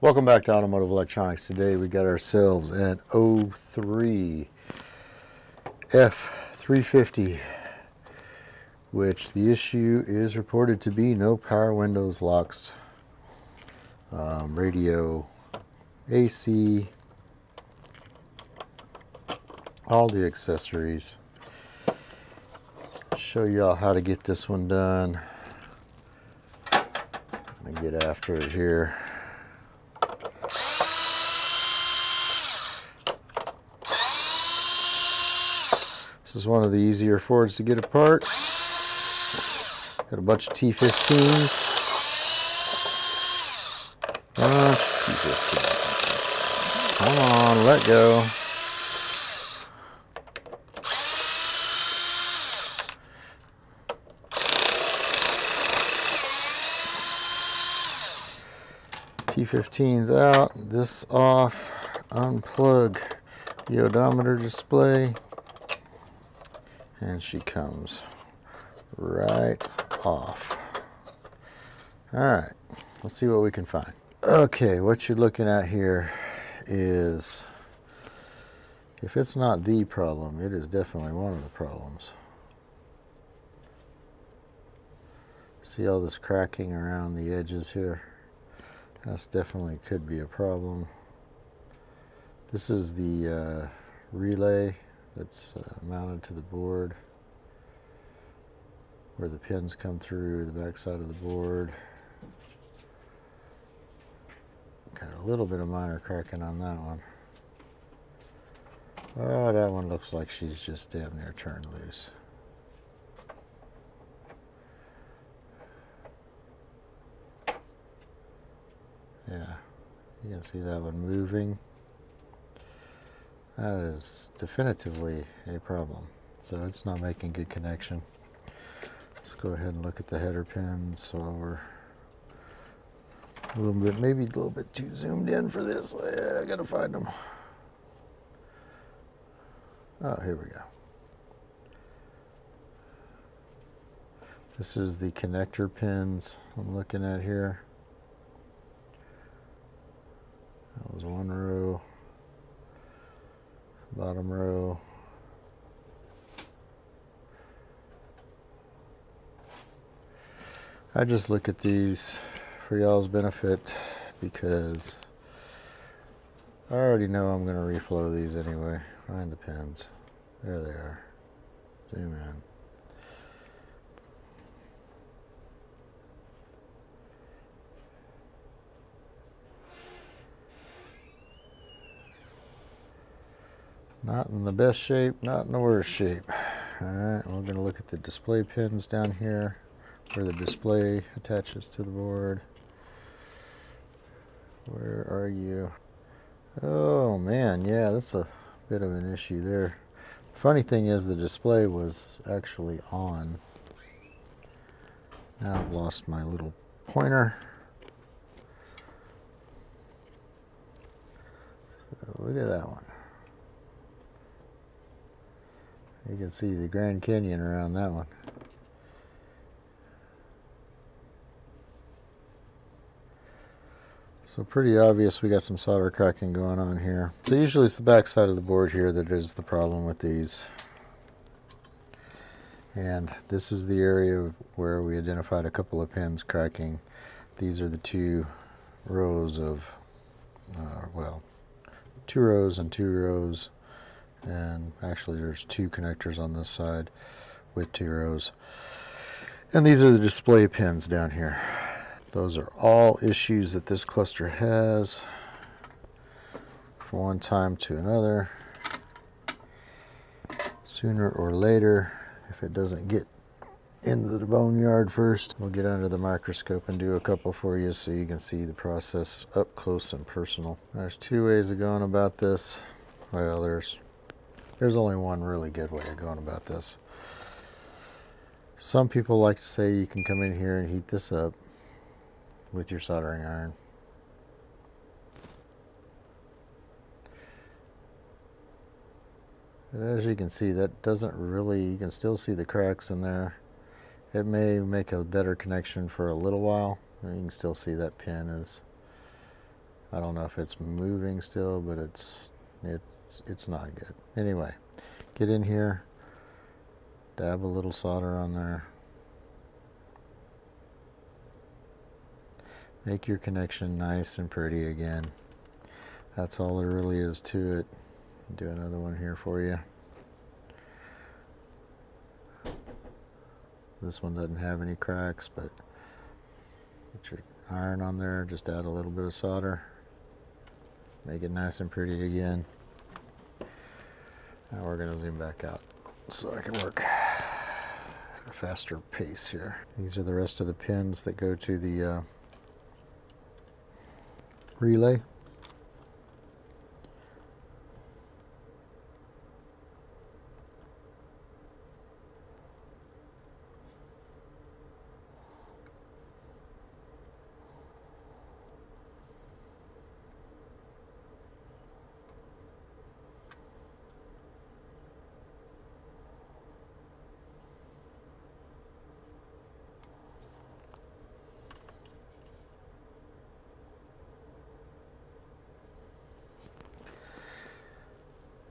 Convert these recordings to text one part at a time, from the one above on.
Welcome back to Automotive Electronics. Today we got ourselves an 03 F350, which the issue is reported to be no power windows, locks, radio, AC, all the accessories. Show y'all how to get this one done. Let me get after it here. This is one of the easier Fords to get apart. Got a bunch of T15s. Come on, let go. T15's out, this off, unplug the odometer display, and she comes right off. Alright, let's see what we can find. Okay, what you're looking at here is, if it's not the problem, it is definitely one of the problems. See all this cracking around the edges here? That's definitely could be a problem. This is the relay that's mounted to the board, where the pins come through the back side of the board. Got a little bit of minor cracking on that one. Oh, that one looks like she's just damn near turned loose. Yeah, you can see that one moving. That is definitively a problem. So it's not making good connection. Let's go ahead and look at the header pins. So we're a little bit, maybe a little bit too zoomed in for this. Yeah, I gotta find them. Oh, here we go. This is the connector pins I'm looking at here. That was one row, bottom row. I just look at these for y'all's benefit because I already know I'm going to reflow these anyway. Find the pins. There they are. Zoom in. Not in the best shape, not in the worst shape. Alright, we're going to look at the display pins down here, where the display attaches to the board. Where are you? Oh man, yeah, that's a bit of an issue there. Funny thing is the display was actually on. Now I've lost my little pointer. So look at that one. You can see the Grand Canyon around that one. So pretty obvious we got some solder cracking going on here. So usually it's the back side of the board here that is the problem with these. And this is the area where we identified a couple of pins cracking. These are the two rows of, well, 2 rows and 2 rows. And actually there's 2 connectors on this side with 2 rows. And these are the display pins down here. Those are all issues that this cluster has from one time to another. Sooner or later, if it doesn't get into the boneyard first, we'll get under the microscope and do a couple for you so you can see the process up close and personal. There's 2 ways of going about this. Well, there's only one really good way of going about this. Some people like to say you can come in here and heat this up with your soldering iron. But as you can see, that doesn't really, you can still see the cracks in there. It may make a better connection for a little while. You can still see that pin is I don't know if it's moving still, but it's not good. Anyway, get in here, dab a little solder on there. Make your connection nice and pretty again. That's all there really is to it. Do another one here for you. This one doesn't have any cracks, but get your iron on there, just add a little bit of solder. Make it nice and pretty again. Now we're going to zoom back out so I can work at a faster pace here. These are the rest of the pins that go to the relay.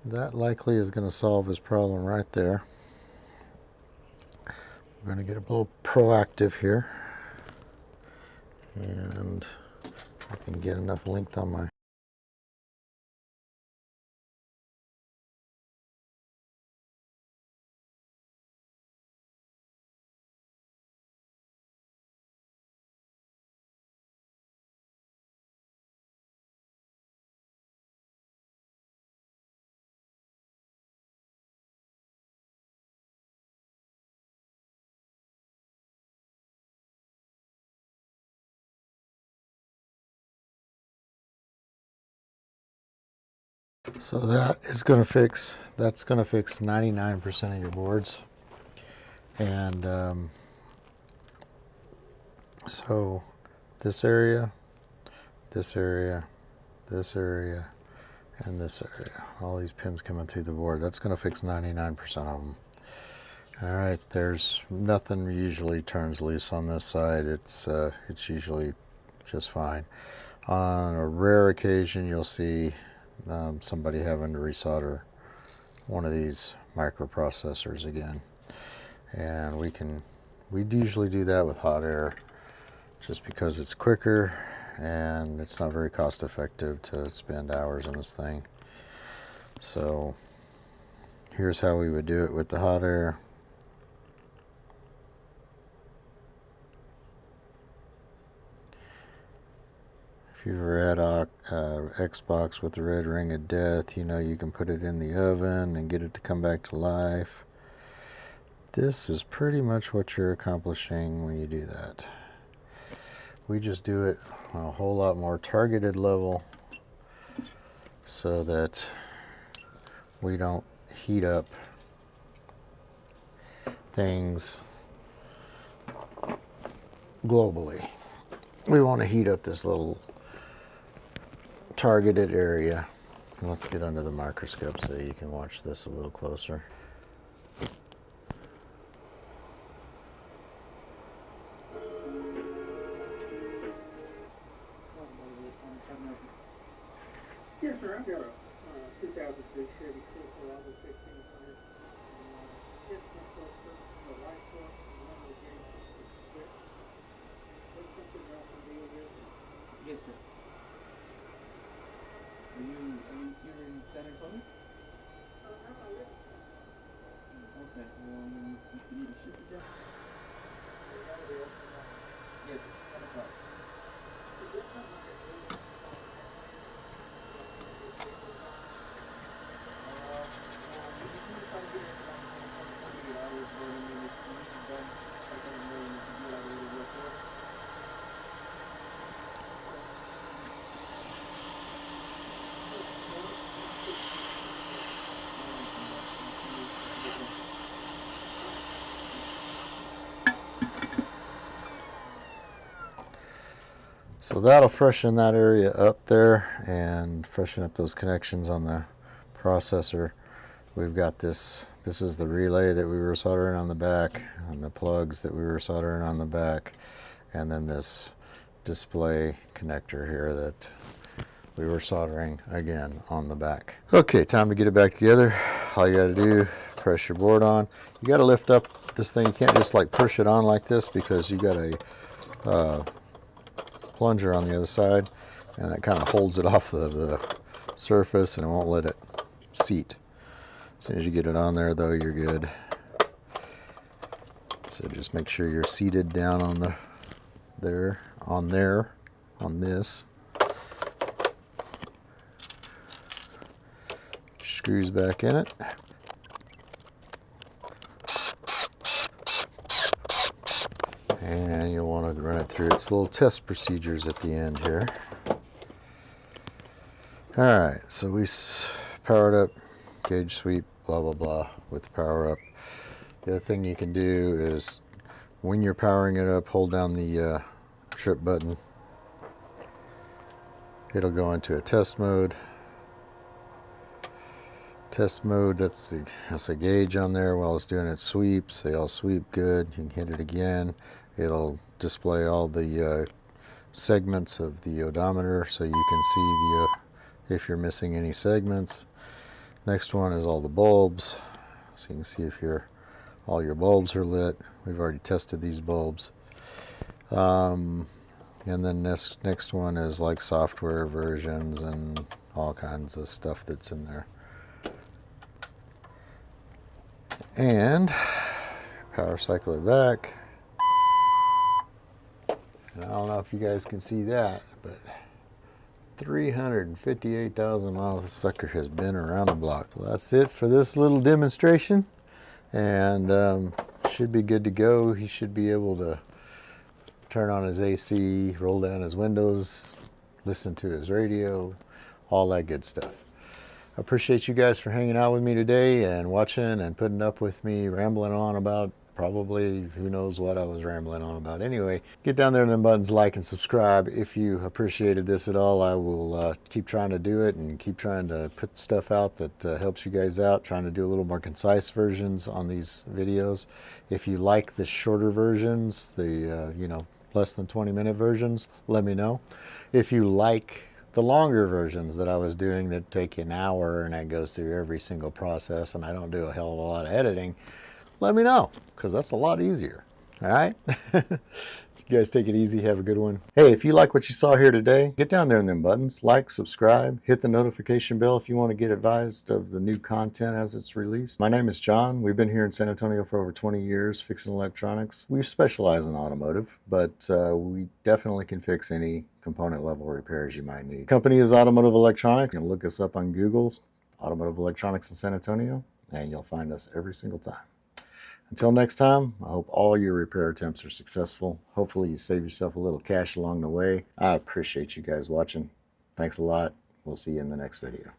That likely is going to solve his problem right there. I'm going to get a little proactive here, and I can get enough length on my So that's going to fix 99% of your boards. And so this area, this area, this area, and this area, all these pins coming through the board, that's going to fix 99% of them. All right, there's nothing usually turns loose on this side. It's usually just fine. On a rare occasion, you'll see somebody having to resolder one of these microprocessors again, and we usually do that with hot air, just because it's quicker and it's not very cost effective to spend hours on this thing. So here's how we would do it with the hot air. If you've ever had Xbox with the red ring of death, you know you can put it in the oven and get it to come back to life. This is pretty much what you're accomplishing when you do that. We just do it on a whole lot more targeted level so that we don't heat up things globally. We want to heat up this little targeted area. Let's get under the microscope so you can watch this a little closer. Yes, sir. I've got a 2003 Chevy Silverado 1500. It's the right foot, one of the gates is split. There's something else to deal with. Yes, sir. Are you here in San Antonio? Okay. You need a ship it down? Yes, 10 o'clock. So that'll freshen that area up there and freshen up those connections on the processor. We've got this is the relay that we were soldering on the back, and the plugs that we were soldering on the back, and then this display connector here that we were soldering again on the back. Okay, time to get it back together. All you got to do, press your board on. You got to lift up this thing. You can't just like push it on like this, because you got a plunger on the other side, and that kind of holds it off the surface and it won't let it seat. As soon as you get it on there though, you're good. So just make sure you're seated down on on this. Screws back in it. And you'll want to run it through its little test procedures at the end here. Alright, so we powered up, gauge sweep, blah blah blah with the power up. The other thing you can do is, when you're powering it up, hold down the trip button. It'll go into a test mode. Test mode, that's a gauge on there while it's doing its sweeps. They all sweep good. You can hit it again. It'll display all the segments of the odometer, so you can see if you're missing any segments. Next one is all the bulbs, so you can see if all your bulbs are lit. We've already tested these bulbs. And then next one is like software versions and all kinds of stuff that's in there. And power cycle it back. And I don't know if you guys can see that, but 358,000 miles this sucker has been around the block. So that's it for this little demonstration, and should be good to go. He should be able to turn on his AC, roll down his windows, listen to his radio, all that good stuff. I appreciate you guys for hanging out with me today and watching and putting up with me rambling on about probably who knows what I was rambling on about. Anyway, get down there in them buttons, like and subscribe. If you appreciated this at all, I will keep trying to do it and keep trying to put stuff out that helps you guys out, trying to do a little more concise versions on these videos. If you like the shorter versions, the less than 20-minute versions, let me know. If you like the longer versions that I was doing that take an hour and that goes through every single process and I don't do a hell of a lot of editing, let me know, because that's a lot easier. All right? You guys take it easy. Have a good one. Hey, if you like what you saw here today, get down there in them buttons. Like, subscribe, hit the notification bell if you want to get advised of the new content as it's released. My name is John. We've been here in San Antonio for over 20 years fixing electronics. We specialize in automotive, but we definitely can fix any component level repairs you might need. The company is Automotive Electronics. You can look us up on Google, Automotive Electronics in San Antonio, and you'll find us every single time. Until next time, I hope all your repair attempts are successful. Hopefully you save yourself a little cash along the way. I appreciate you guys watching. Thanks a lot. We'll see you in the next video.